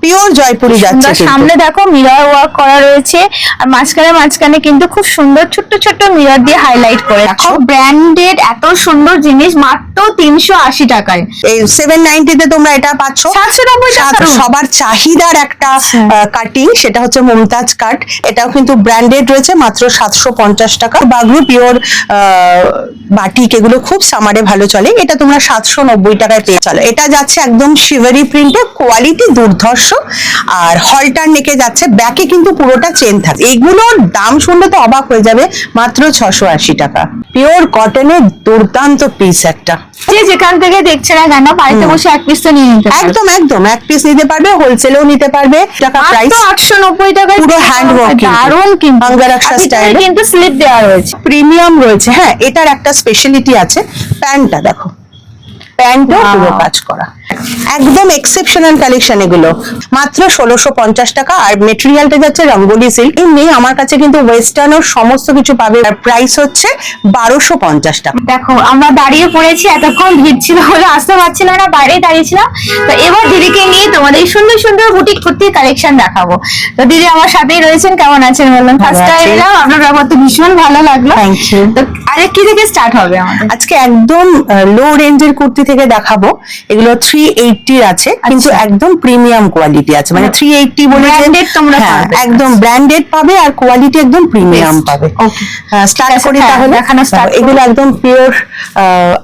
Pure Jaipuri যাচ্ছে। সামনে দেখো মিরর ওয়ার্ক করা রয়েছে, আর মাঝখানে কিন্তু খুব সুন্দর ছোট্ট ছোট্ট মিরর দিয়ে হাইলাইট করে রাখো। ব্র্যান্ডেড এত সুন্দর জিনিস মাত্র 380 টাকায়। এই 790 তে তোমরা এটা পাচ্ছ। 790 টাকা। সবার চাহিদার একটা কাটিং, সেটা হচ্ছে মুমতাজ কাট। এটাও কিন্তু ব্র্যান্ডেড রয়েছে, মাত্র 750 টাকা। বাগরু পিওর বাটিক, এগুলো খুব সামারে ভালো চলে। এটা তোমরা 790 টাকায় পেয়ে চলো। এটা যাচ্ছে একদম শিভারি প্রিন্টে, কোয়ালিটি দুর্ধর্ষ, আর হলটার নেকে যাচ্ছে, ব্যাকে কিন্তু পুরোটা চেন থাকে। এগুলোর দাম শুনলে তো অবাক হয়ে যাবে, মাত্র 680 টাকা। পিওর কটনের দুর্দান্ত পিস একটা। যে যেখান থেকে দেখছে না কেন বাড়িতে বসে এক পিস তো নিয়ে নিতে পারবে। একদম একদম এক পিস নিতে পারবে, হোলসেলও নিতে পারবে। টাকা প্রাইস 890 টাকায় পুরো হ্যান্ড ওয়ার্ক, দারুণ কিন্তু অঙ্গরক্ষা স্টাইলে কিন্তু স্লিপ দেওয়া রয়েছে, প্রিমিয়াম রয়েছে। হ্যাঁ, এটার একটা স্পেশালিটি আছে, প্যান্টটা দেখো, প্যান্টও পুরো কাজ করা, একদম এক্সেপশনাল কালেকশন এগুলো। মাত্র 1650 টাকা। আর মেটেরিয়ালটা যাচ্ছে রঙ্গোলি সিল্ক। এমনি আমার কাছে কিন্তু ওয়েস্টার্ন ও সমস্ত কিছু পাবে। আর প্রাইস হচ্ছে 1250 টাকা। দেখো আমরা দাঁড়িয়ে পড়েছি, এতক্ষণ ভিড় ছিল বলে আসতে পারছিল না, বাইরে দাঁড়িয়েছিলাম। তো এবার দিদিকে নিয়ে তোমাদের এই সুন্দর সুন্দর বুটিক কুর্তির কালেকশন দেখাবো। তো দিদি আমার সাথেই রয়েছেন, কেমন আছেন বললাম? ফার্স্ট টাইম এলাম, আপনার ব্যাপার তো ভীষণ ভালো লাগলো। Thank you. তো আরে কি থেকে স্টার্ট হবে আমাদের? আজকে একদম লো রেঞ্জের কুর্তি থেকে দেখাবো। এগুলো 380 আছে, কিন্তু একদম প্রিমিয়াম কোয়ালিটি আছে। মানে 380 বলে ব্র্যান্ডেড তোমরা পাবে, একদম ব্র্যান্ডেড পাবে, আর কোয়ালিটি একদম প্রিমিয়াম পাবে। ওকে, স্টার্ট করি তাহলে। দেখানো স্টার্ট। এগুলো একদম পিওর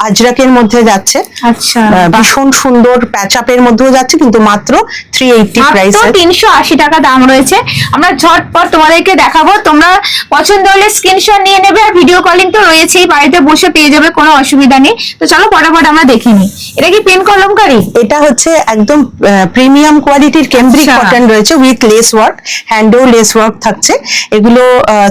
আজরাকের মধ্যে যাচ্ছে। আচ্ছা, ভীষণ সুন্দর প্যাচআপের মধ্যেও যাচ্ছে, কিন্তু মাত্র 380 প্রাইস। 380 টাকা দাম রয়েছে। আমরা ঝটপট তোমাদেরকে দেখাবো, তোমরা পছন্দ হলে স্ক্রিনশট নিয়ে নেবে, আর ভিডিও কলিং তো রয়েছেই, বাড়িতে বসে পেয়ে যাবে, কোনো অসুবিধা নেই। তো চলো ফটাফট আমরা দেখে নিই। এটা কি পেন কলমকারী? এটা হচ্ছে একদম প্রিমিয়াম কোয়ালিটির কেমব্রিক কটন রয়েছে, উইথ লেস ওয়ার্ক, হ্যান্ডেও লেস ওয়ার্ক থাকছে। এগুলো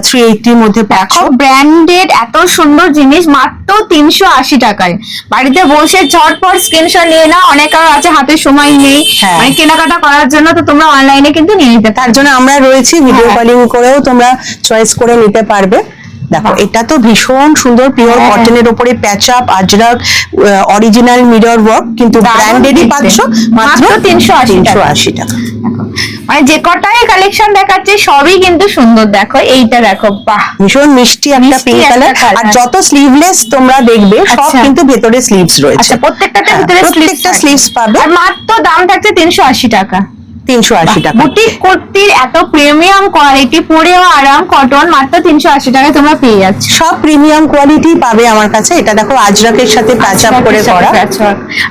380 এর মধ্যে পাচ্ছো। ব্র্যান্ডেড এত সুন্দর জিনিস মাত্র 380 টাকায়। বাড়িতে বসে ঝটপট স্ক্রিনশট নিয়ে নাও। অনেক আছে হাতে সময় নেই মানে কেনাকাটা করার জন্য, তো তোমরা অনলাইনে কিন্তু নিয়ে নিতে। তার জন্য আমরা রয়েছি, ভিডিও কলিং করেও তোমরা চয়েস করে নিতে পারবে। দেখো, এটা তো ভীষণ সুন্দর পিওর কটনের উপরে patch up, Ajrak, original mirror work, কিন্তু ব্র্যান্ডেডই পাচ্ছ মাত্র 380 টাকা। মানে যে কটাই কালেকশন দেখাচ্ছে সবই কিন্তু সুন্দর। দেখো এইটা দেখো, বাহ, ভীষণ মিষ্টি একটা পিঙ্ক কালার। আর যত স্লিভলেস তোমরা দেখবে সব কিন্তু ভেতরে স্লিভস রয়েছে। প্রত্যেকটাতে ভিতরে প্রত্যেকটা স্লিভস পাবে। আর মাত্র দাম থাকছে 380 টাকা। 380 টাকা। বুটিক কুর্তির এত প্রিমিয়াম কোয়ালিটি, পরেও আরাম, কটন, মাত্র 380 টাকায় তোমরা পেয়ে যাচ্ছ। সব প্রিমিয়াম কোয়ালিটি পাবে আমার কাছে। এটা দেখো আজরাকের সাথে প্যাচআপ করে করা।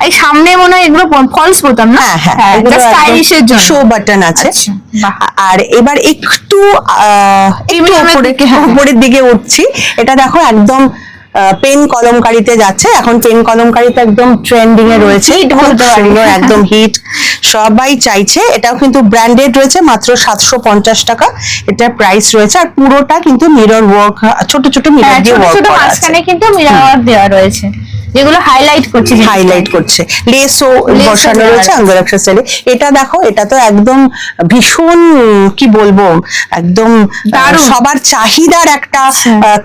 এই সামনে মনে হয় এগুলো ফলস বোতাম না? হ্যাঁ, এগুলো স্টাইলিশের জন্য শো বাটন আছে। আর এবার একটু উপরের দিকে উঠছি। এটা দেখো একদম পেন কলমকারিতে যাচ্ছে। এখন পেন কলমকারিতে একদম ট্রেন্ডিং এ রয়েছে, একদম হিট, সবাই চাইছে। এটাও কিন্তু ব্র্যান্ডেড রয়েছে, মাত্র 750 টাকা এটা প্রাইস রয়েছে। আর পুরোটা কিন্তু মিরর ওয়ার্ক, ছোট ছোট মিরর দিয়ে ওয়ার্ক করা আছে। মাঝখানে কিন্তু মিরর ওয়ার্ক দেওয়া রয়েছে, যেগুলো হাইলাইট করছে, লেসও বসানো রয়েছে অঙ্গরক্ষা স্টাইলে। এটা দেখো, এটা তো একদম ভীষণ, কি বলবো, একদম সবার চাহিদার একটা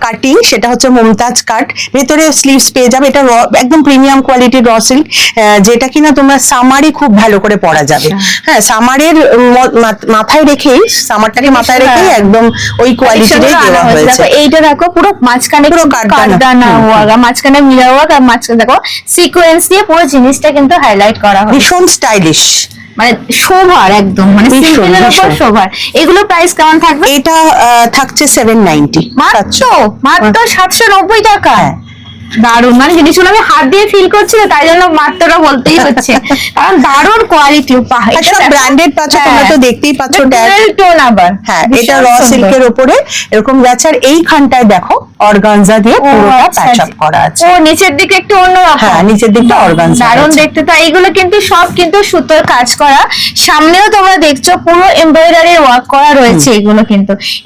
কাটিং, সেটা হচ্ছে মুমতাজ কাট। ভেতরে স্লিভস পেয়ে যাবে। এটা একদম প্রিমিয়াম কোয়ালিটির র সিল্ক, যেটা কিনা তোমরা সামারে খুব ভালো করে পরা যাবে। হ্যাঁ, সামারের মাথায় রেখেই, সামারটাকে মাথায় রেখেই একদম ওই কোয়ালিটির দেওয়া হয়েছে। এইটা দেখো পুরো মাঝখানে পুরো কাটদানা ওয়ার্ক, মাঝখানে মিরর ওয়ার্ক, আর মাঝখানে দেখো সিকোয়েন্স দিয়ে পুরো জিনিসটা কিন্তু হাইলাইট করা হয়। ভীষণ স্টাইলিশ, মানে শোভার একদম, মানে সিম্পলের উপর শোভার। এগুলো প্রাইস কেমন থাকবে? এটা থাকছে 790, মাত্র 790 টাকা। দারুন, মানে জিনিসগুলো আমি হাত দিয়ে ফিল করছি, তাই জন্য মাত্রটা বলতেই হচ্ছে, কারণ দারুন কোয়ালিটি। সব ব্র্যান্ডেড পাচ্ছ, তোমরা তো দেখতেই পাচ্ছ। টোন আবার, হ্যাঁ, এটা র সিল্কের উপরে এরকম যাচ্ছে। আর এইখানটায় দেখো অর্গানজা দিয়ে পুরোটা প্যাচআপ করা আছে। ও নিচের দিকে একটু অন্যরকম, হ্যাঁ, নিচের দিকটা অর্গানজা। দারুন দেখতে। তো এইগুলো কিন্তু সব কিন্তু সুতোর কাজ করা। সামনেও তোমরা দেখছো পুরো এমব্রয়ডারি ওয়ার্ক করা রয়েছে।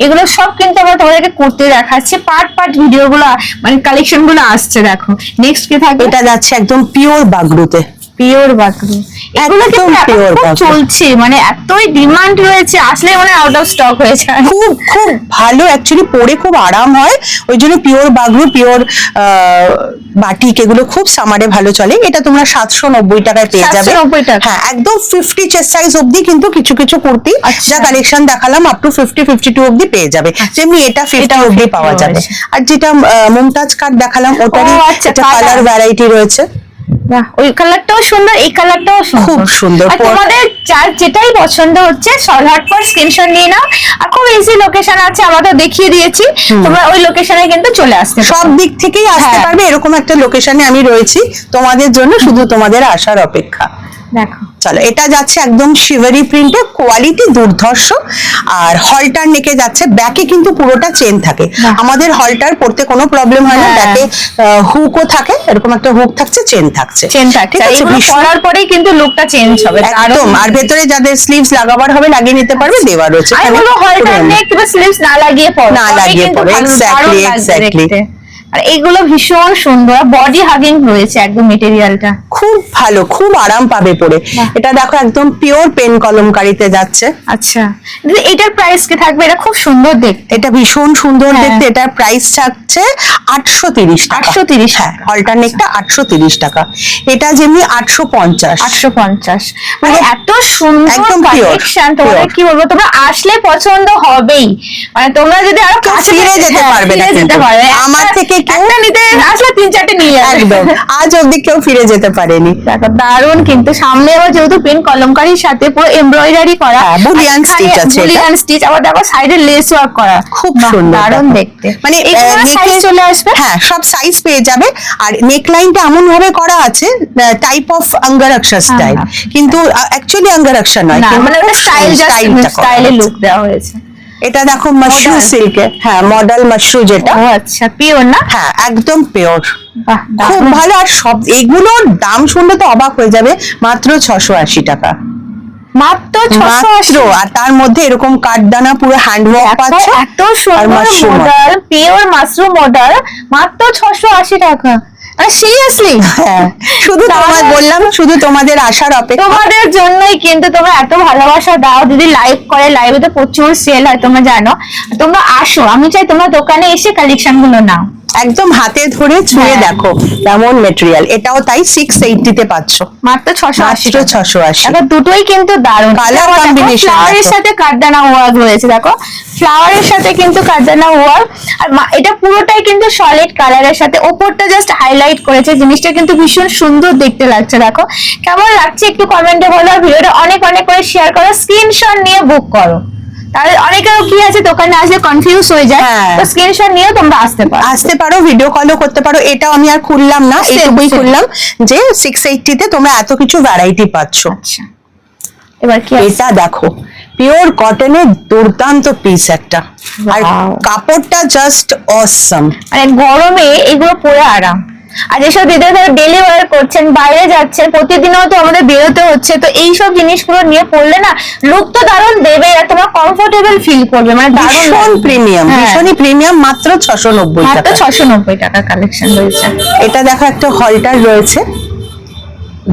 এগুলো সব কিন্তু আমরা তোমাদেরকে করতে দেখাচ্ছি। পার্ট ভিডিও গুলো, মানে কালেকশন গুলো আসছে। দেখো নেক্সট কি থাকবে? এটা যাচ্ছে একদম পিওর বাগরুতে। পিওর বাগরু, এগুলো একদম কিন্তু এখন pure খুব বাগরু। চলছে, মানে এতই ডিমান্ড রয়েছে, আসলে মানে আউট অফ স্টক হয়ে যায়। খুব খুব ভালো, অ্যাকচুয়ালি পরে খুব আরাম হয়, ওই জন্য পিওর বাগরু, পিওর বাটিক এগুলো খুব সামারে ভালো চলে। এটা তোমরা 790 টাকায় পেয়ে যাবে। 790 টাকা। হ্যাঁ, একদম 50 চেস্ট সাইজ অবধি কিন্তু কিছু কিছু কুর্তি আচ্ছা। যা কালেকশন দেখালাম আপ টু 50-52 অবধি পেয়ে যাবে, যেমনি এটা 50 অবধি 50 পাওয়া যাবে। রয়েছে। আর যেটা মুমতাজ কাট দেখালাম ওটারই ও, আচ্ছা, একটা colour। কালার ভ্যারাইটি রয়েছে। বাহ, ওই কালারটাও সুন্দর, এই কালারটাও সুন্দর, খুব সুন্দর। আর তোমাদের যার যেটাই পছন্দ হচ্ছে সলহাট পর স্ক্রিনশট নিয়ে নাও। আর খুব ইজি লোকেশন আছে, আমরা তো দেখিয়ে দিয়েছি, তোমরা ওই লোকেশনে কিন্তু চলে আসতে পারো। সব দিক থেকেই আসতে হ্যাঁ। পারবে, এরকম একটা লোকেশনে আমি রয়েছি তোমাদের জন্য, শুধু তোমাদের আসার অপেক্ষা। দেখো চলো, এটা যাচ্ছে একদম শিভারি প্রিন্টে, কোয়ালিটি দুর্ধর্ষ। আর হলটার নেকে যাচ্ছে, ব্যাকে কিন্তু পুরোটা চেন থাকে। বাহ। আমাদের হলটার পড়তে কোনো প্রবলেম হয় না, হ্যাঁ। ব্যাকে হুকও থাকে, এরকম একটা হুক থাকছে, চেন থাকছে, চেন থাকছে, ঠিক আছে? এগুলো ভীষণ- পরার পরেই কিন্তু লুকটা চেঞ্জ হবে। একদম। আর ভেতরে যাদের স্লিভস লাগাবার হবে লাগিয়ে নিতে পারবে, দেওয়া রয়েছে আমি এখানে বলবো হলটার পুরো নেক কিংবা স্লিভস না লাগিয়ে পরো, না তবেই লাগিয়ে কিন্তু পরো, ভালো, exactly, দারুণ লাগবে exactly। দেখতে। আর এগুলো ভীষণ সুন্দর, বডি হাগিং রয়েছে একদম মেটেরিয়ালটা। খুব ভালো, খুব আরাম পাবে পরে। বাহ। এটা দেখো একদম পিওর পেন কলমকারিতে যাচ্ছে। আচ্ছা, দিদি এটার প্রাইস কি থাকবে? এটা খুব সুন্দর দেখতে। এটা ভীষণ সুন্দর হ্যাঁ। দেখতে। এটার প্রাইস থাকছে 830 টাকা। 830 হ্যাঁ, অল্টারনেটটা 830 টাকা। এটা যেমনি 850। 850, মানে এত সুন্দর একদম pure, কালেকশন, তোমাদের pure। কি বলবো, তোমরা আসলে পছন্দ হবেই। মানে তোমরা যদি আরো কেউ কাছে ফিরে যেতে হ্যাঁ, পারবে না ফিরে যেতে কিন্তু। পারবে। আমার থেকে কেউ- একটা নিতে আসলে 3-4টে নিয়ে যাবে। একদম, আজ অব্দি কেউ ফিরে যেতে পারেনি। দেখো দারুন, কিন্তু সামনে আবার যেহেতু পেন কলমকারির সাথে পুরো এমব্রয়ডারি করা, হ্যাঁ, bullion stitch আছে এটা। বুলিয়ান স্টিচ, আবার দেখো সাইডে লেস ওয়ার্ক করা, খুব বাহ, সুন্দর দারুন দেখো। দেখতে। মানে এগুলো সাইজ চলে আসবে। হ্যাঁ, সব সাইজ পেয়ে যাবে। আর নেক লাইনটা এমন ভাবে করা আছে, টাইপ অফ অঙ্গরক্ষা স্টাইল, কিন্তু অ্যাকচুয়ালি অঙ্গরক্ষা নয়, না, কিন্তু মানে ওটা স্টাইল, জাস্ট স্টাইলটা করা স্টাইলে আছে। লুক দেওয়া হয়েছে। এটা দেখো মাশরু Model। সিল্কে, হ্যাঁ মডেল মাশরু যেটা, ও আচ্ছা, পিওর না? হ্যাঁ একদম পিওর, বাহ, খুব দারুণ। ভালো। আর সব এগুলোর দাম শুনলে তো অবাক হয়ে যাবে, মাত্র 680 টাকা মাত্র মাত্র। 680। আর তার মধ্যে এরকম কাঠদানা পুরো হ্যান্ডওয়ার্ক দেখো, পাচ্ছ। এত সুন্দর mushroom model, pure mushroom model, মাত্র 680 টাকা। সিরিয়াসলি, হ্যাঁ, শুধু তোমায় বললাম, শুধু তোমাদের আসার অপেক্ষা। তোমাদের জন্যই কিন্তু, তোমরা এত ভালোবাসা দাও, দিদি লাইভ করে, লাইভে তো প্রচুর সেল হয় তোমরা জানো। তোমরা আসো, আমি চাই তোমরা দোকানে এসে কালেকশন গুলো নাও। একদম হাতে ধরে ছুঁয়ে হ্যাঁ। দেখো কেমন মেটেরিয়াল। এটাও তাই 680 তে পাচ্ছ, মাত্র 680 মাত্র 680। দেখো দুটোই কিন্তু দারুণ। Colour combination ফ্লাওয়ারের দেখো। সাথে কাঠদানা ওয়ার্ক রয়েছে, দেখো ফ্লাওয়ারের সাথে কিন্তু কাঠদানা ওয়ার্ক। আর এটা পুরোটাই কিন্তু সলিড কালারের সাথে, ওপরটা জাস্ট হাইলাইট করেছে, জিনিসটা কিন্তু ভীষণ সুন্দর দেখতে লাগছে। দেখো কেমন লাগছে একটু কমেন্টে বলো, আর ভিডিওটা অনেক অনেক করে শেয়ার করো, স্ক্রিনশট নিয়ে বুক করো। তাহলে অনেকেরও কি আছে, দোকানে আসলে কনফিউজ হয়ে যায়, হ্যাঁ। তো স্ক্রিনশট নিয়ে তোমরা আসতে পারো। আসতে পারো, ভিডিও কলও করতে পারো। এটাও আমি আর খুললাম না, Same, এইটুকুই same। খুললাম যে 680 তে তোমরা এত কিছু ভ্যারাইটি পাচ্ছ। আচ্ছা, এবার কি আছে? এটা দেখো পিওর কটনের দুর্দান্ত পিস একটা, আর Wow। কাপড়টা জাস্ট অসম। মানে গরমে এগুলো পরে আরাম। আর যেসব দিদিরা ধরো ডেলি ওয়ার করছেন, বাইরে যাচ্ছেন, প্রতিদিনও তো আমাদের বেরোতে হচ্ছে, তো এইসব জিনিসগুলো নিয়ে পড়লে না লুক তো দারুণ দেবে, আর তোমরা কমফোর্টেবল ফিল করবে, মানে দারুণ ভীষণ লাগবে। প্রিমিয়াম, হ্যাঁ। ভীষণই প্রিমিয়াম, মাত্র 690 মাত্র টাকা। 690 টাকা কালেকশন রয়েছে। এটা দেখো একটা হলটার রয়েছে,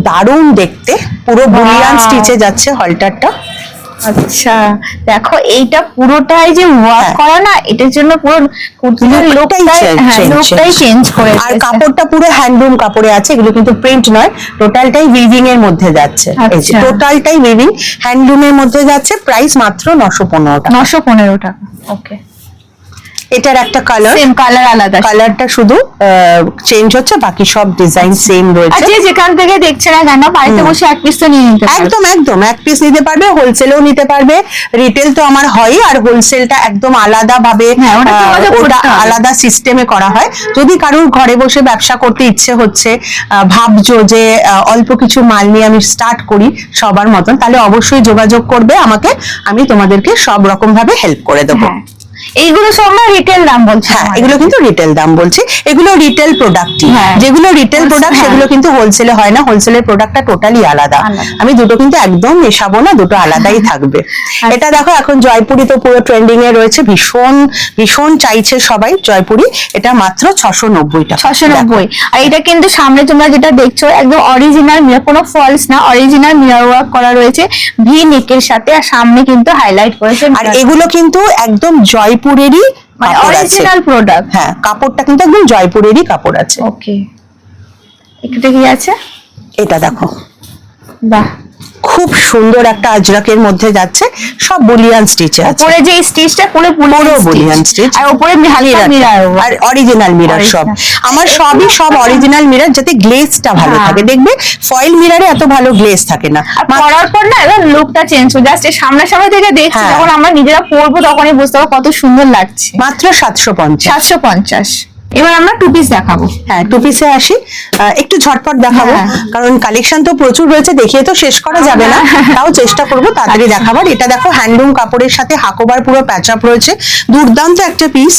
দারুণ দেখতে, পুরো বুলিয়ান Wow। স্টিচে যাচ্ছে হলটারটা। আচ্ছা, দেখো এইটা পুরোটাই যে ওয়ার্ক হ্যাঁ। করা না, এটার জন্য পুরো কুর্তির Lookটাই লুকটাই, change, লুকটাই change। চেঞ্জ করে আর কাপড়টা পুরো হ্যান্ডলুম কাপড়ে আছে, এগুলো কিন্তু প্রিন্ট নয়, টোটালটাই উইভিং এর মধ্যে যাচ্ছে। আচ্ছা। টোটালটাই উইভিং হ্যান্ডলুমের মধ্যে যাচ্ছে। প্রাইস মাত্র 915 টাকা। 915 টাকা। ওকে, এটার একটা কালার, সেম কালার আলাদা। কালারটা শুধু চেঞ্জ হচ্ছে, বাকি সব ডিজাইন সেম আর রয়েছে। যে যেখান থেকে দেখছে না কেন, বাড়িতে বসে এক পিস তো নিয়ে নিতে পারবে। একদম একদম এক পিস নিতে পারবে, হোলসেলও নিতে পারবে। রিটেল তো আমার হয়, আর হোলসেলটা একদম আলাদা ভাবে, হ্যাঁ, ওটা যোগাযোগ করতে ওটা হবে। আলাদা সিস্টেমে করা হয়। যদি কারোর ঘরে বসে ব্যবসা করতে ইচ্ছে হচ্ছে, ভাবছো যে অল্প কিছু মাল নিয়ে আমি স্টার্ট করি সবার মতন, তাহলে অবশ্যই যোগাযোগ করবে আমাকে, আমি তোমাদেরকে সব রকম ভাবে হেল্প করে দেবো। হ্যাঁ। এইগুলো সব না রিটেল দাম বলছি। হ্যাঁ, এগুলো কিন্তু রিটেল দাম বলছি, এগুলো রিটেল প্রোডাক্টই। হ্যাঁ। যেগুলো রিটেল প্রোডাক্ট হ্যাঁ। সেগুলো কিন্তু হোলসেলে হয় না, হোলসেলের প্রোডাক্টটা টোটালি আলাদা। আমি দুটো কিন্তু একদম মেশাবো না, দুটো আলাদাই থাকবে। এটা দেখো এখন জয়পুরি তো পুরো ট্রেন্ডিং এ রয়েছে, ভীষণ ভীষণ চাইছে সবাই জয়পুরি। এটা মাত্র 690 টাকা। 690। আর এটা কিন্তু সামনে তোমরা যেটা দেখছো একদম অরিজিনাল মিরর, কোনো ফলস না, অরিজিনাল মিরর ওয়ার্ক করা রয়েছে ভি নেকের সাথে, আর সামনে কিন্তু হাইলাইট করেছে। আর এগুলো কিন্তু একদম জয়পুরেরই মানে কাপড় আছে। Original product. হ্যাঁ, কাপড়টা কিন্তু একদম জয়পুরেরই কাপড় আছে। ওকে, এটা কি আছে? এটা দেখো, বাহ, খুব সুন্দর একটা আজরাকের মধ্যে যাচ্ছে, সব বলিয়ান স্টিচে আছে। উপরে যে স্টিচটা পুরো বলিয়ান স্টিচ, আর উপরে হালকা মিরর আর অরিজিনাল মিরর সব। আমার সবই সব অরিজিনাল মিরর, যাতে গ্লেজটা ভালো থাকে। দেখবে ফয়েল মিররে এত ভালো গ্লেজ থাকে না। পরার পর না এবার লুকটা চেঞ্জ হয়ে যাচ্ছে। সামনাসামনি থেকে দেখছি, হ্যাঁ। যখন আমরা নিজেরা পরবো তখনই বুঝতে পারবো কত সুন্দর লাগছে। মাত্র 750। 750। এবার আমরা টু পিস দেখাবো। হ্যাঁ, টু পিসে আসি, একটু ঝটপট দেখাবো, হ্যাঁ। কারণ কালেকশন তো প্রচুর রয়েছে, দেখিয়ে তো শেষ করা যাবে না, তাও চেষ্টা করবো তাড়াতাড়ি দেখাবার। এটা দেখো হ্যান্ডলুম কাপড়ের সাথে হাকোবার পুরো প্যাচ আপ রয়েছে, দুর্দান্ত একটা পিস।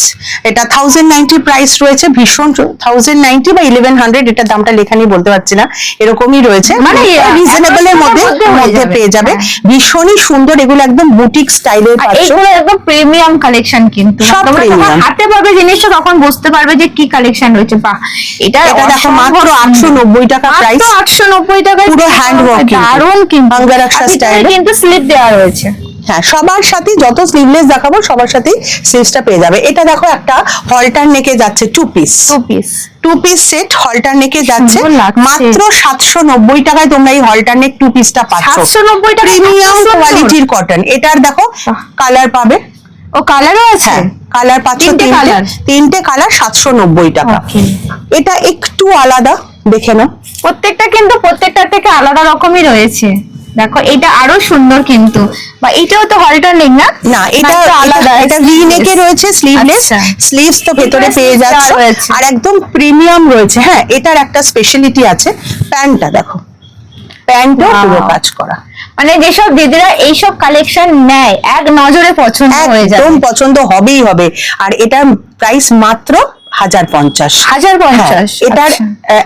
এটা 1090 প্রাইস রয়েছে, ভীষণ 1090 বা 1100, এটা দামটা লেখা নেই বলতে পারছি না, এরকমই রয়েছে, মানে রিজনেবল এর মধ্যে পেয়ে যাবে। ভীষণই সুন্দর, এগুলো একদম বুটিক স্টাইলের পাচ্ছ। এগুলো একদম প্রিমিয়াম কালেকশন, কিন্তু সব তোমরা যখন premium। হাতে পাবে জিনিসটা তখন বুঝতে পারবে যে কি কালেকশন রয়েছে। বাহ, এটা দেখো মাত্র 890 টাকা প্রাইস, 890 টাকায় পুরো হ্যান্ড ওয়ার্ক, দারুণ কিন্তু বাংলারাক্সা স্টাইলে কিন্তু স্লিপ দেওয়া রয়েছে। হ্যাঁ, সবার সাথে যত স্লিভলেস দেখাবো সবার সাথেই স্লিভসটা পেয়ে যাবে। এটা দেখো একটা হলটার নেকে যাচ্ছে, টু পিস সেট হলটার নেকে যাচ্ছে, সুন্দর লাগছে। মাত্র 790 টাকায় তোমরা এই হলটার নেক টু পিসটা পাচ্ছ। 790 টাকা, প্রিমিয়াম কোয়ালিটির কটন। এটার দেখো কালার পাবে, ও কালারও আছে। কালার পাচ্ছ তিনটে কালার, 790 টাকা। এটা একটু আলাদা, দেখে নাও। প্রত্যেকটা কিন্তু প্রত্যেকটা থেকে আলাদা রকমই রয়েছে। দেখো এটা আরো সুন্দর কিন্তু, বা এটাও তো হলটার নেক না? না, এটা আলাদা, এটা ভি নেকে রয়েছে, স্লিভলেস, স্লিভস তো ভেতরে পেয়ে যাচ্ছে, আর একদম প্রিমিয়াম রয়েছে। হ্যাঁ, এটার একটা স্পেশালিটি আছে, প্যান্টটা দেখো, প্যান্টও পুরো কাজ করা। মানে যেসব দিদিরা এইসব কালেকশন নেয় এক নজরে পছন্দ হয়ে যায়, একদম পছন্দ হবেই হবে। আর এটার প্রাইস মাত্র 1050। 1050। এটার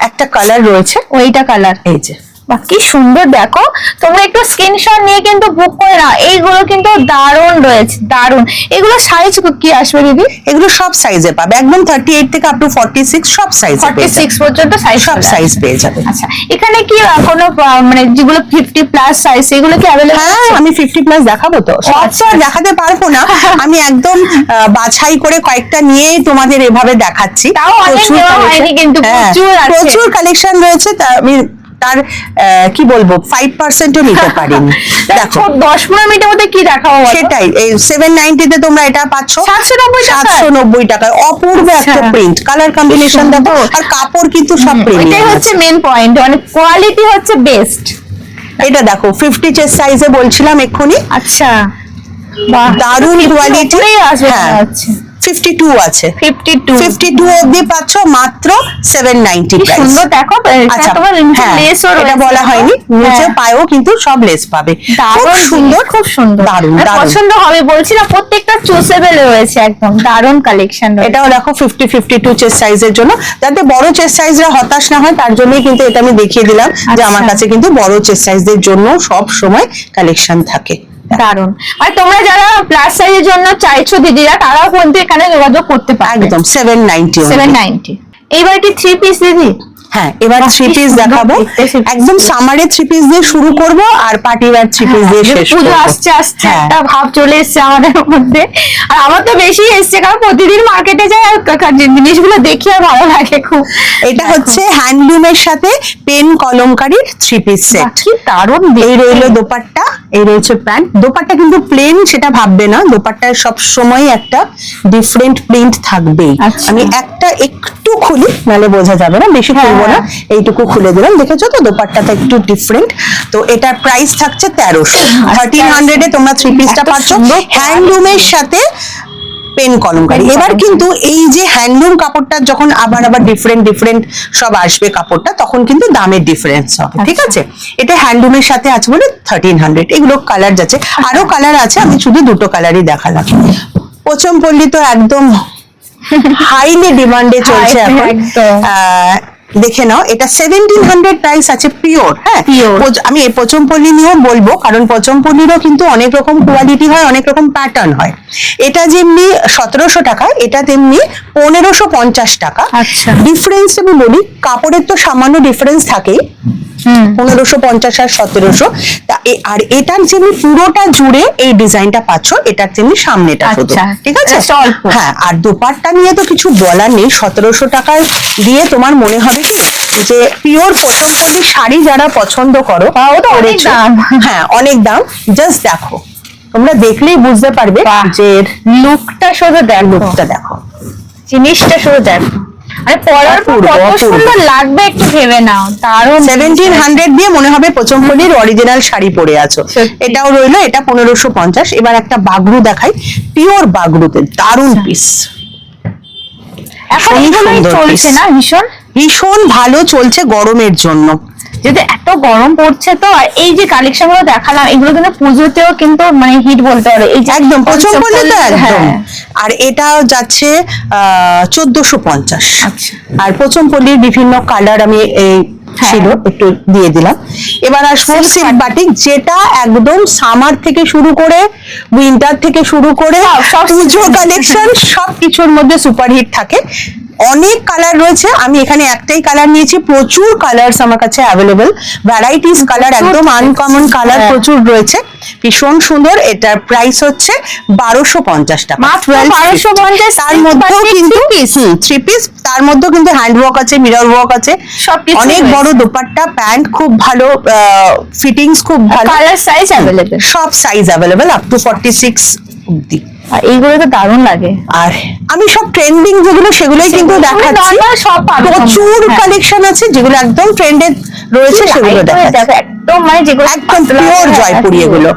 একটা কালার রয়েছে, ওইটা কালার, এই যে বাহ কি সুন্দর। দেখো তোমরা একটু স্ক্রিনশট নিয়ে কিন্তু বুক করে নাও, এইগুলো কিন্তু দারুণ রয়েছে, দারুণ। এগুলো সাইজ কি আসবে দিদি? এগুলো সব সাইজে পাবে, একদম 38 থেকে আপ টু 46 সব সাইজ, 46 পর্যন্ত সাইজ, সব সাইজ পেয়ে যাবে। আচ্ছা, এখানে কি কোনো মানে যেগুলো 50 প্লাস সাইজ এগুলো কি अवेलेबल? হ্যাঁ, আমি 50 প্লাস দেখাবো তো, সব তো আর দেখাতে পারবো না, আমি একদম বাছাই করে কয়েকটা নিয়ে তোমাদের এভাবে দেখাচ্ছি। তাও অনেক নেওয়া হয়নি কিন্তু, প্রচুর কালেকশন রয়েছে, আমি তার কি বলবো 5%ও নিতে পারিনি। দেখো 10-15 মিনিটের মধ্যে কি দেখাবো, সেটাই। এই 790 তে তোমরা এটা পাচ্ছ 790 টাকায়। অপূর্ব একটা প্রিন্ট, কালার কম্বিনেশন দেখো, আর কাপড় কিন্তু সব প্রিমিয়াম। এটাই হচ্ছে মেন পয়েন্ট, মানে কোয়ালিটি হচ্ছে বেস্ট। এটা দেখো 50 চেস্ট সাইজে বলছিলাম এক্ষুনি। আচ্ছা, বাহ দারুণ কোয়ালিটি। হ্যাঁ, 52 আছে, 52 অবধি পাচ্ছ মাত্র 790 প্রাইস। সুন্দর দেখো। আচ্ছা, তোমার লেসও এটা বলা হয়নি, নিচে পায়েও কিন্তু সব লেস পাবে। খুব সুন্দর, খুব সুন্দর, দারুণ দারুণ পছন্দ হবে বলছি না, প্রত্যেকটা চুজেবল রয়েছে, একদম দারুণ কালেকশন। এটাও দেখো 52 চেস্ট সাইজের জন্য, যাতে বড় চেস্ট সাইজরা হতাশ না হয় তার জন্যই কিন্তু এটা আমি দেখিয়ে দিলাম, যে আমার কাছে কিন্তু বড় চেস্ট সাইজের জন্য সব সময় কালেকশন থাকে। দারুন। আর তোমরা যারা প্লাস সাইজের জন্য চাইছো দিদিরা, তারাও কিন্তু এখানে যোগাযোগ করতে পারবে। একদম 790। এইবার কি 3 পিস দিদি? হ্যাঁ, এবার 3 পিস দেখাবো, একদম সামারে 3 পিস দিয়ে শুরু করব, আর পার্টি ওয়্যার 3 পিস দিয়ে শেষ করব। পুজো আসছে একটা ভাব চলে এসেছে আমাদের মধ্যে, আর আমার তো বেশি এসেছে, কারণ প্রতিদিন মার্কেটে যাই আর জিনিসগুলো দেখি আর ভালো লাগে খুব। এটা হচ্ছে হ্যান্ডলুমের সাথে পেন কলমকারীর 3 পিস সেট। কি দারুণ। এই রইলো দোপাট্টা, এই রয়েছে প্যান্ট। দোপাট্টা কিন্তু প্লেন সেটা ভাববে না, দোপাট্টায় সব সময় একটা ডিফারেন্ট প্রিন্ট থাকবেই। আমি একটা একটু খুলি, নালে বোঝা যাবে না, বেশি খুলবো না, এইটুকু খুলে দিলাম। দেখেছো তো দোপাট্টাটা একটু ডিফারেন্ট। তো এটার প্রাইস থাকছে 1300। 1300 এ তোমরা 3 পিসটা পাচ্ছ হ্যান্ডলুমের সাথে পেন কলমকারী। এবার কিন্তু এই যে হ্যান্ডলুম কাপড়টা যখন আবার ডিফারেন্ট সব আসবে কাপড়টা, তখন কিন্তু দামের ডিফারেন্স হবে, ঠিক আছে? এটা হ্যান্ডলুমের সাথে আছে বলে 1300। এগুলো কালার যাচ্ছে, আরো কালার আছে, আমি শুধু দুটো কালারই দেখালাম। পোচমপল্লী তো একদম হাইলি ডিমান্ডে চলছে এখন। একদম। দেখে নাও, এটা 1700 প্রাইস আছে পিওর। হ্যাঁ, Pure। আমি এই পোচমপল্লী নিয়েও বলবো, কারণ পোচমপল্লীরও কিন্তু অনেক রকম কোয়ালিটি হয়, অনেক রকম প্যাটার্ন হয়। এটা যেমনি 1700 টাকা, এটা তেমনি 1550 টাকা। আচ্ছা। ডিফারেন্স আমি বলি, কাপড়ের তো সামান্য ডিফারেন্স থাকেই, 1550 আর 1700। আর এটার যেমনি পুরোটা জুড়ে এই ডিজাইনটা পাচ্ছ, এটার যেমনি সামনেটা শুধু, আচ্ছা, ঠিক আছে? এটা অল্প। হ্যাঁ, আর দোপাট্টা নিয়ে তো কিছু বলার নেই। 1700 টাকায় দিয়ে তোমার মনে হবে কি যে পিওর পোচমপল্লী শাড়ি যারা পছন্দ করো, ও তো অনেক পরেছো। দাম। হ্যাঁ, অনেক দাম। জাস্ট দেখো, তোমরা দেখলেই বুঝতে পারবে বাহ। যে লুকটা শুধু দেখো, লুকটা দেখো। জিনিসটা শুধু দেখো, আরে পরার পর অপূর্ব, কত অপূর্ব। সুন্দর লাগবে একটু ভেবে নাও। দারুণ। 1700 দিয়ে মনে হবে পোচমপল্লীর অরিজিনাল শাড়ি পরে আছো। সত্যি। এটাও রইলো, এটা 1550। এবার একটা বাগরু দেখাই, পিওর বাগরুতে দারুণ আচ্ছা। পিস, এখন ভীষণ এগুলোই সুন্দর চলছে piece। না ভীষণ, ভীষণ ভালো চলছে গরমের জন্য। যদি এত গরম পড়ছে তো। আর এই যে কালেকশন গুলো দেখালাম, এগুলো কিন্তু পুজোতেও কিন্তু মানে হিট বলতে পারো। এই যে একদম পোচমপল্লী তো একদম। হ্যাঁ। আর এটা যাচ্ছে 1450। আচ্ছা। আর পোচমপল্লীর বিভিন্ন কালার আমি এই ছিল একটু দিয়ে দিলাম। এবার আসবো সিল্ক বাটিক, যেটা একদম সামার থেকে শুরু করে উইন্টার থেকে শুরু করে সব পুজো season। কালেকশন সব কিছুর মধ্যে সুপারহিট থাকে। অনেক কালার রয়েছে, আমি এখানে একটাই কালার নিয়েছি, প্রচুর কালার্স আমার কাছে অ্যাভেলেবল, ভ্যারাইটিস কালার, একদম আনকমন কালার হ্যাঁ। প্রচুর রয়েছে, ভীষণ সুন্দর। এটার প্রাইস হচ্ছে 1250 টাকা। মাত্র 1250। 1250, তার মধ্যেও কিন্তু 3 পিস, তার মধ্যেও কিন্তু হ্যান্ড ওয়ার্ক আছে, মিরর ওয়ার্ক আছে, সবকিছু অনেক রয়েছে। বড় দোপাট্টা, প্যান্ট খুব ভালো, ফিটিংস খুব ভালো, কালার সাইজ অ্যাভেলেবেল, সব সাইজ অ্যাভেলেবেল আপ টু 46 অবধি। আর এইগুলো তো দারুণ লাগে। আর আমি সব ট্রেন্ডিং যেগুলো সেগুলোই কিন্তু সেগুলো দেখাচ্ছি, normal সব পাবে প্রচুর তোমরা। হ্যাঁ। কালেকশন আছে যেগুলো একদম ট্রেন্ডে রয়েছে, সেগুলো Light weight দেখাচ্ছি। দেখো, একদম মানে যেগুলো একদম পিওর জয়পুরি, এগুলো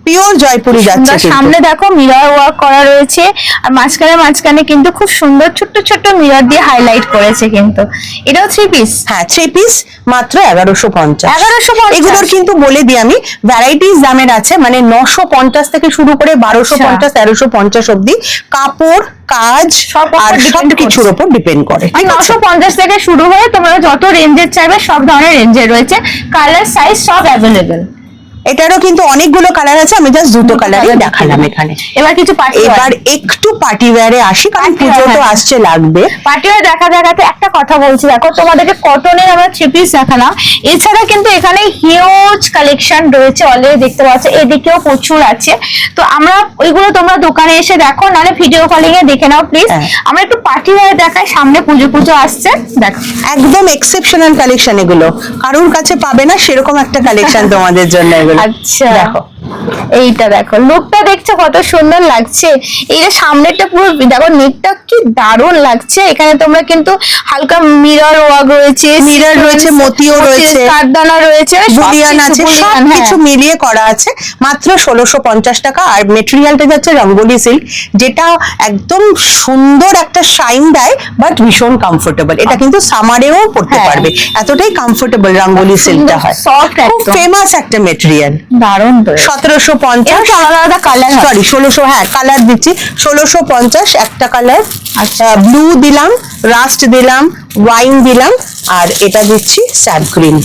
পিওর জয়পুরি যাচ্ছে সুন্দর। কিন্তু। সামনে দেখো মিরর ওয়ার্ক করা রয়েছে, আর মাঝখানে কিন্তু খুব সুন্দর ছোট্ট ছোট্ট মিরর দিয়ে হাইলাইট করেছে কিন্তু। এটাও 3 পিস। হ্যাঁ, 3 পিস মাত্র 1150। 1150। এগুলোর কিন্তু বলে দিই আমি, ভ্যারাইটিস দামের আছে, মানে 950 থেকে শুরু করে 1250 1350 অবধি। কাপড়, কাজ সব আর উপর সব depend কিছুর করছে। উপর ডিপেন্ড করে। আর ঠিক আছে? 950 থেকে শুরু হয়ে তোমরা যত রেঞ্জের চাইবে সব ধরনের রেঞ্জের রয়েছে, কালার সাইজ সব অ্যাভেলেবেল। এটারও কিন্তু অনেকগুলো কালার আছে, আমি জাস্ট দুটো কালারই colour দেখালাম এখানে। এবার কিছু পার্টি এবার একটু পার্টি ওয়্যারে আসি, কারণ Party পুজো wear, তো হ্যাঁ। আসছে, লাগবে। পার্টিওয়ার দেখাতে একটা কথা বলছি, দেখো তোমাদেরকে কটনের আমরা 3 পিস দেখালাম, এছাড়া কিন্তু এখানে হিউজ কালেকশন রয়েছে অলরেডি দেখতে পাচ্ছ, এদিকেও প্রচুর আছে। তো আমরা ওইগুলো তোমরা দোকানে এসে দেখো, নাহলে ভিডিও কলিং এ দেখে নাও প্লিজ। হ্যাঁ। আমরা একটু পার্টিওয়ার দেখাই, সামনে পুজো আসছে, দেখো একদম এক্সেপশনাল কালেকশন এগুলো, কারোর কাছে পাবে না সেরকম একটা কালেকশন তোমাদের জন্য এগুলো। আচ্ছা দেখো, এইটা দেখো, লুকটা দেখছো কত সুন্দর লাগছে। এই যে সামনেটা পুরো দেখো, নেকটা কি দারুণ লাগছে। এখানে তোমরা কিন্তু হালকা মিরর ওয়ার্ক রয়েছে, মিরর রয়েছে, মতিও রয়েছে, কারদানা রয়েছে, বুলিয়ান আছে, সব কিছু মিলিয়ে করা আছে। মাত্র 1650 টাকা। আর মেটেরিয়ালটা যাচ্ছে রঙ্গোলি সিল্ক, যেটা একদম সুন্দর একটা শাইন দেয়, বাট ভীষণ কমফোর্টেবল। এটা কিন্তু সামারেও পড়তে হ্যাঁ। পারবে, এতটাই কমফোর্টেবল রঙ্গোলি সিল্কটা হয়। সফট খুব একদম ফেমাস একটা মেটেরিয়াল। দারুণ তো। 1750। এর আলাদা আলাদা কালার হয়। সরি 1600, হ্যাঁ কালার দিচ্ছি। 1650 একটা কালার, ব্লু দিলাম, রাস্ট দিলাম, ওয়াইন দিলাম, আর এটা দিচ্ছি স্যাপ গ্রিন।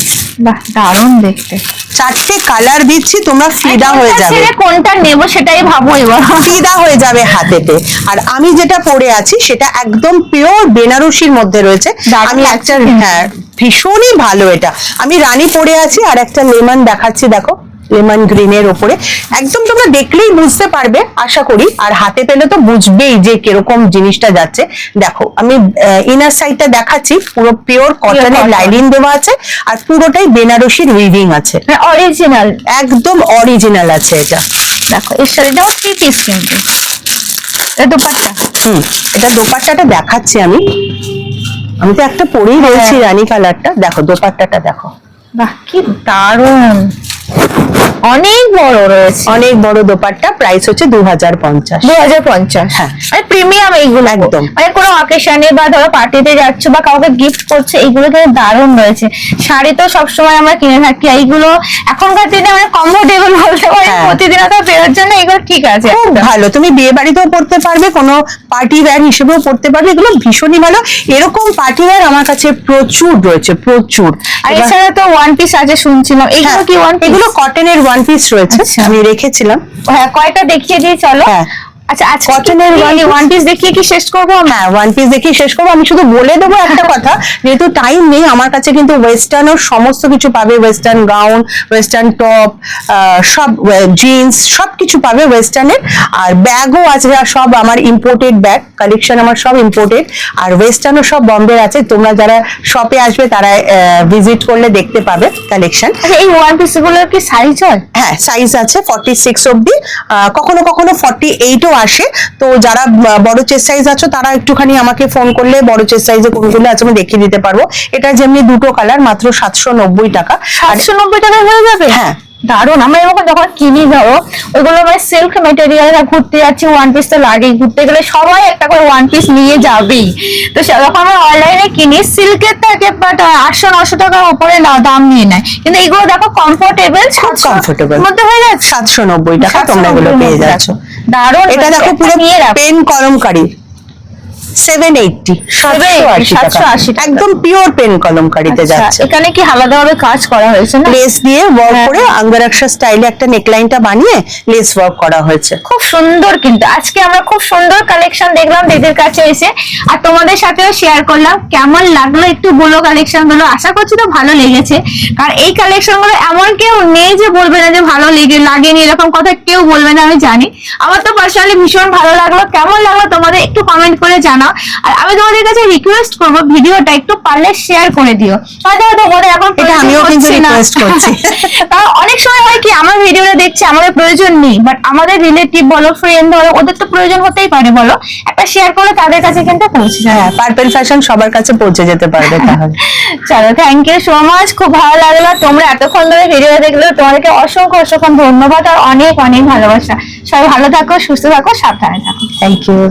বাহ দারুণ দেখতে। 4টে কালার দিচ্ছি, তোমরা ফিদা হয়ে যাবে, কোনটা নেব সেটাই ভাবো এবার। ফিদা হয়ে যাবে হাতেতে। আর আমি যেটা পরে আছি সেটা একদম পিওর বেনারসির মধ্যে রয়েছে। দারুণ আমি লাগছে একটা, কিন্তু। হ্যাঁ ভীষণই ভালো এটা। আমি রানী পরে আছি, আর একটা লেমন দেখাচ্ছি, দেখো লেমন গ্রিনের ওপরে, একদম তোমরা দেখলেই বুঝতে পারবে আশা করি, আর হাতে পেলে তো বুঝবেই যে কিরকম জিনিসটা যাচ্ছে। দেখো আমি ইনার সাইডটা দেখাচ্ছি, পুরো পিওর কটনের cotton। লাইনিং দেওয়া আছে, আর পুরোটাই বেনারসির উইভিং আছে, অরিজিনাল একদম অরিজিনাল আছে এটা। দেখো এর সাথে যেমন 3 পিস কিন্তু। এটা দোপাট্টা। এটা দোপাট্টাটা দেখাচ্ছি আমি আমি তো একটা পরেই রয়েছি রানী কালারটা। দেখো দোপাট্টাটা দেখো, বাহ কি দারুণ। অনেক বড় রয়েছে, অনেক বড় দোপাট্টা, প্রাইস হচ্ছে 2050। 2050। হ্যাঁ। মানে প্রিমিয়াম এইগুলো একদম। মানে কোনো অকেশনে বা ধরো পার্টিতে যাচ্ছ বা কাউকে গিফট করছে, এইগুলো কিন্তু দারুণ রয়েছে। শাড়ি তো সবসময় আমরা কিনে থাকি, এইগুলো এখনকার দিনে মানে কমফোর্টেবল বলতে পারি, হ্যাঁ। প্রতিদিনকার বেরোর জন্য এগুলো ঠিক আছে। খুব ভালো, তুমি বিয়ে বাড়িতেও পড়তে পারবে, কোনো পার্টি ওয়্যার হিসেবেও পড়তে পারবে, এগুলো ভীষণই ভালো। এরকম পার্টি ওয়্যার আমার কাছে প্রচুর রয়েছে, প্রচুর। আর এছাড়া তো ওয়ান পিস আছে শুনছিলাম, এগুলো কি ওয়ান পিস? এগুলো কটনের ওয়ান পিস রয়েছে, আচ্ছা। আমি রেখেছিলাম। হ্যাঁ, কয়টা দেখিয়ে দিই চলো। হ্যাঁ। আচ্ছা আচ্ছা, কটনের ওয়ান পিস দেখিয়ে কি শেষ করবো আমরা? হ্যাঁ, ওয়ান পিস দেখি শেষ করবো। আমি শুধু বলে দেবো একটা কথা, যেহেতু টাইম নেই, আমার কাছে কিন্তু ওয়েস্টার্নও সমস্ত কিছু পাবে, ওয়েস্টার্ন গাউন, ওয়েস্টার্ন টপ, সব জিন্স, সব কিছু পাবে ওয়েস্টার্নের। আর ব্যাগও আছে, আর সব আমার ইম্পোর্টেড ব্যাগ কালেকশন, আমার সব ইম্পোর্টেড। আর ওয়েস্টার্নও সব বম্বের আছে, তোমরা যারা শপে আসবে তারা ভিজিট করলে দেখতে পাবে কালেকশন। আচ্ছা, এই ওয়ান পিস গুলোর কি সাইজ হয়? হ্যাঁ, সাইজ আছে 46 অব্দি, কখনো কখনো 48ও আসে। তো যারা বড় চেস্ট সাইজ আছো তারা একটুখানি আমাকে ফোন করলে বড় চেস্ট সাইজে কোনগুলো আছে আমি দেখিয়ে দিতে পারবো। এটা যেমনি দুটো কালার, মাত্র 790 টাকা। 790 টাকায় হয়ে যাবে? হ্যাঁ। দারুন। আমরা এরকম যখন কিনি ধরো, ওইগুলো মানে সিল্ক মেটেরিয়াল, ঘুরতে যাচ্ছি ওয়ান পিস তো লাগেই, ঘুরতে গেলে সবাই একটা করে ওয়ান পিস নিয়ে যাবেই। তো যখন আমরা অনলাইনে কিনি সিল্কের থাকে, বাট 800-900 টাকার উপরে দাম নিয়ে নেয়, কিন্তু এগুলো দেখো কমফোর্টেবল, খুব কমফোর্টেবল, মধ্যে হয়ে যাচ্ছে। 790 টাকা তোমরা এগুলো পেয়ে যাচ্ছ। দারুন। এটা দেখো পুরো পেন কলমকারি, 780, 780 টাকা, একদম পিওর পেন কলমকারিতে যাচ্ছে। এখানে কি আলাদাভাবে কাজ করা হয়েছে না? লেস দিয়ে ওয়ার্ক করে আঙ্গারাক্ষা স্টাইলে একটা নেকলাইনটা বানিয়ে লেস ওয়ার্ক করা হয়েছে, খুব সুন্দর। কিন্তু আজকে আমরা খুব সুন্দর কালেকশন দেখলাম দিদির কাছে এসে, আর তোমাদের সাথেও শেয়ার করলাম। কেমন লাগলো একটু বলো কালেকশন গুলো। আশা করছি তো ভালো লেগেছে, কারণ এই কালেকশন গুলো এমন কেউ নেই যে বলবে না যে ভালো লাগেনি, এরকম কথা কেউ বলবে না, আমি জানি। আমার তো পার্সোনালি ভীষণ ভালো লাগলো। কেমন লাগলো তোমাদের একটু কমেন্ট করে জানাও। আর আমি তোমাদের কাছে রিকোয়েস্ট করবো, ভিডিওটা একটু পারলে শেয়ার করে দিও। হয়তো তোমাদের এখন এটা আমিও কিন্তু রিকোয়েস্ট করছি। কারণ অনেক সময় হয় কি, আমরা ভিডিওটা দেখছি, আমাদের প্রয়োজন নেই, বাট আমাদের রিলেটিভ বলো, ফ্রেন্ড বলো, ওদের তো প্রয়োজন হতেই পারে, বলো একটা শেয়ার করলে তাদের কাছে কিন্তু পৌঁছে যায়। হ্যাঁ, পার্পল ফ্যাশন সবার কাছে পৌঁছে যেতে পারবে তাহলে। চলো, থ্যাংক ইউ সো মাচ, খুব ভালো লাগলো। তোমরা এতক্ষণ ধরে ভিডিও দেখলে তোমাদেরকে অসংখ্য অসংখ্য ধন্যবাদ আর অনেক অনেক ভালোবাসা। সবাই ভালো থাকো, সুস্থ থাকো, সাবধানে থাকো। Thank you.